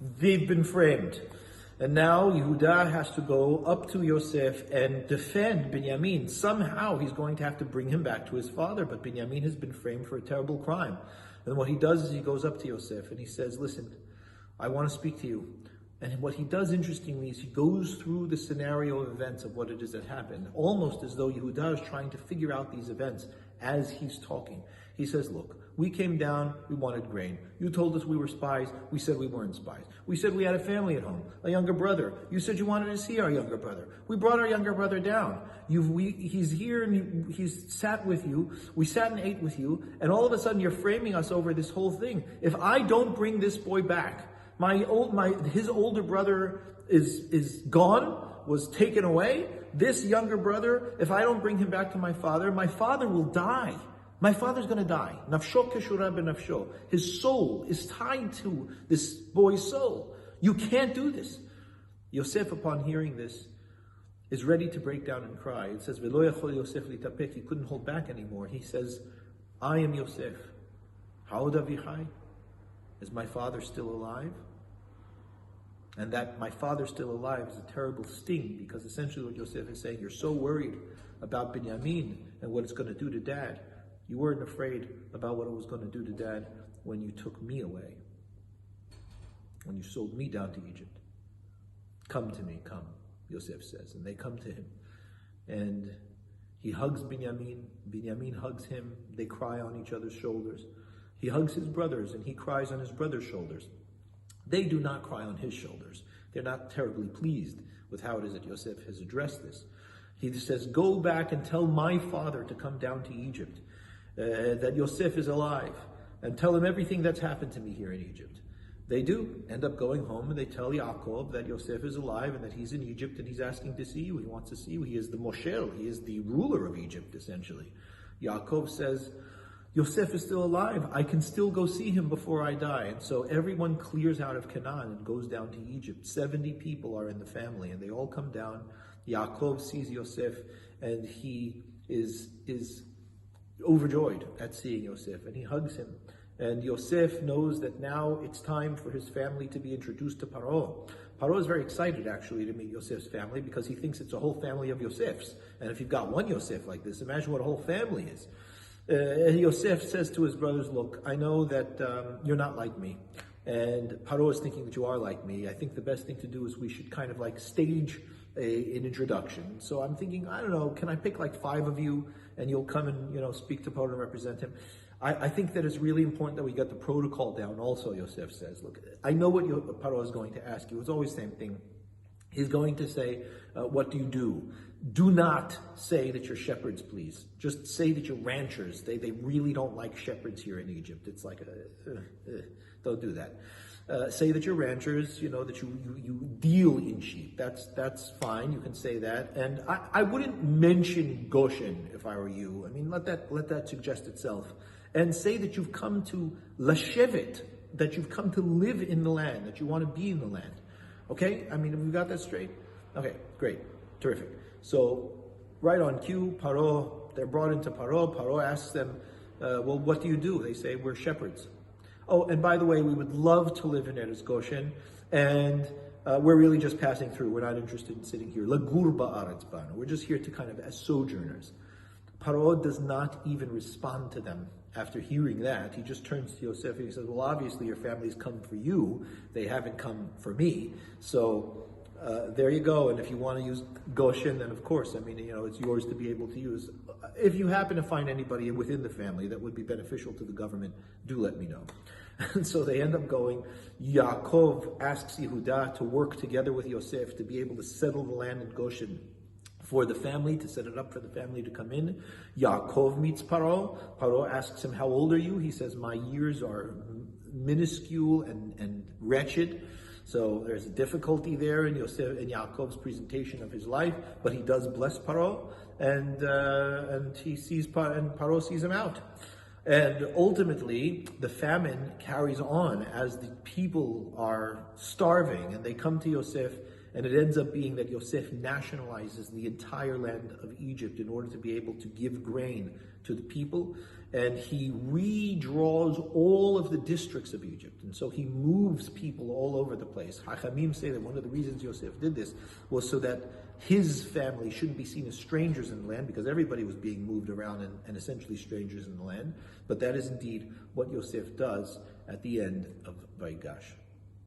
They've been framed. And now Yehuda has to go up to Yosef and defend Binyamin. Somehow he's going to have to bring him back to his father, but Binyamin has been framed for a terrible crime. And what he does is he goes up to Yosef and he says, listen, I want to speak to you. And what he does, interestingly, is he goes through the scenario of events of what it is that happened, almost as though Yehuda is trying to figure out these events as he's talking. He says, look, we came down, we wanted grain. You told us we were spies, we said we weren't spies. We said we had a family at home, a younger brother. You said you wanted to see our younger brother. We brought our younger brother down. He's here and he's sat with you. We sat and ate with you, and all of a sudden you're framing us over this whole thing. If I don't bring this boy back, his older brother is gone, was taken away. This younger brother, if I don't bring him back to my father will die. My father's going to die. Nafsho keshura benafsho. His soul is tied to this boy's soul. You can't do this. Yosef, upon hearing this, is ready to break down and cry. It says, V'lo yachol Yosef litapek. He couldn't hold back anymore. He says, I am Yosef. Ha'od avichai? Is my father still alive? And that my father's still alive is a terrible sting, because essentially what Yosef is saying, you're so worried about Binyamin and what it's going to do to dad. You weren't afraid about what it was going to do to dad when you took me away, when you sold me down to Egypt. Come to me, come, Yosef says. And they come to him. And he hugs Binyamin. Binyamin hugs him. They cry on each other's shoulders. He hugs his brothers and he cries on his brother's shoulders. They do not cry on his shoulders. They're not terribly pleased with how it is that Yosef has addressed this. He says, go back and tell my father to come down to Egypt, that Yosef is alive, and tell him everything that's happened to me here in Egypt. They do end up going home and they tell Yaakov that Yosef is alive and that he's in Egypt and he's asking to see you. He wants to see you. He is the Moshel. He is the ruler of Egypt, essentially. Yaakov says, Yosef is still alive. I can still go see him before I die. And so everyone clears out of Canaan and goes down to Egypt. 70 people are in the family and they all come down. Yaakov sees Yosef and he is overjoyed at seeing Yosef and he hugs him. And Yosef knows that now it's time for his family to be introduced to Paro. Paro is very excited, actually, to meet Yosef's family because he thinks it's a whole family of Yosefs. And if you've got one Yosef like this, imagine what a whole family is. Yosef says to his brothers, look, I know that you're not like me. And Paro is thinking that you are like me. I think the best thing to do is we should kind of like stage an introduction. So I'm thinking, I don't know, can I pick like 5 of you and you'll come and, speak to Paro and represent him? I think that it's really important that we get the protocol down also, Yosef says. Look, I know what Paro is going to ask you. It's always the same thing. He's going to say, what do you do? Do not say that you're shepherds, please. Just say that you're ranchers. They really don't like shepherds here in Egypt. It's like, don't do that. Say that you're ranchers, that you deal in sheep. That's fine. You can say that. And I wouldn't mention Goshen if I were you. I mean, let that suggest itself. And say that you've come to Lashevet, that you've come to live in the land, that you want to be in the land. Okay? I mean, have we got that straight? Okay, great. Terrific. So, right on cue, Paro, they're brought into Paro. Paro asks them, well, what do you do? They say, we're shepherds. Oh, and by the way, we would love to live in Eretz Goshen, and we're really just passing through. We're not interested in sitting here. Lagur ba'aretz banu. We're just here to kind of as sojourners. Paro does not even respond to them after hearing that. He just turns to Yosef and he says, well, obviously your family's come for you. They haven't come for me. So there you go. And if you want to use Goshen, then of course, I mean, it's yours to be able to use. If you happen to find anybody within the family that would be beneficial to the government, do let me know. And so they end up going. Yaakov asks Yehuda to work together with Yosef to be able to settle the land in Goshen for the family, to set it up for the family to come in. Yaakov meets Paro. Paro asks him, how old are you? He says, my years are minuscule and wretched. So there's a difficulty there in Yosef and Yaakov's presentation of his life, but he does bless Paro, and he sees and Paro sees him out. And ultimately, the famine carries on as the people are starving, and they come to Yosef And it ends up being that Yosef nationalizes the entire land of Egypt in order to be able to give grain to the people. And he redraws all of the districts of Egypt. And so he moves people all over the place. Hachamim say that one of the reasons Yosef did this was so that his family shouldn't be seen as strangers in the land, because everybody was being moved around and essentially strangers in the land. But that is indeed what Yosef does at the end of Vayigash.